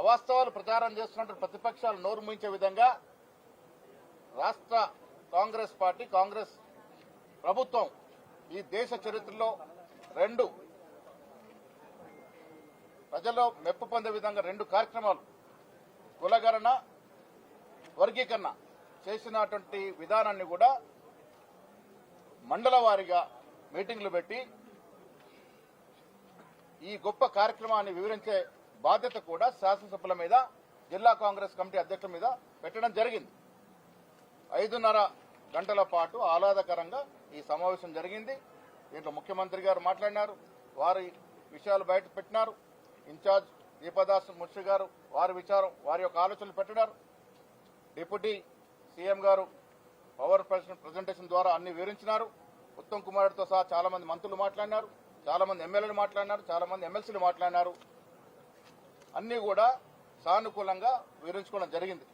అవాస్తవాలు ప్రచారం చేస్తున్నట్టు ప్రతిపక్షాలు నోరు మూయించే విధంగా రాష్ట్ర కాంగ్రెస్ పార్టీ, కాంగ్రెస్ ప్రభుత్వం ఈ దేశ చరిత్రలో రెండు ప్రజల్లో మెప్పు పొందే విధంగా రెండు కార్యక్రమాలు కులగణన, వర్గీకరణ చేసినటువంటి విధానాన్ని కూడా మండల వారీగా మీటింగ్లు పెట్టి ఈ గొప్ప కార్యక్రమాన్ని వివరించే బాధ్యత కూడా శాసనసభ్యుల మీద, జిల్లా కాంగ్రెస్ కమిటీ అధ్యక్షుల మీద పెట్టడం జరిగింది. 5:30 గంటల పాటు ఆహ్లాదకరంగా ఈ సమావేశం జరిగింది. దీంట్లో ముఖ్యమంత్రి గారు మాట్లాడినారు, వారి విషయాలు బయట పెట్టినారు. ఇన్ఛార్జ్ దీపదాస్ మున్షి గారు వారి యొక్క ఆలోచనలు పెట్టినారు. డిప్యూటీ సీఎం గారు పవర్ ప్రజెంటేషన్ ద్వారా అన్ని వివరించినారు. ఉత్తమ్ కుమార్తో సహా చాలా మంది మంత్రులు మాట్లాడినారు, చాలా మంది ఎమ్మెల్యేలు మాట్లాడినారు, చాలా మంది ఎమ్మెల్సీలు మాట్లాడినారు. అన్ని కూడా సానుకూలంగా వివరించుకోవడం జరిగింది.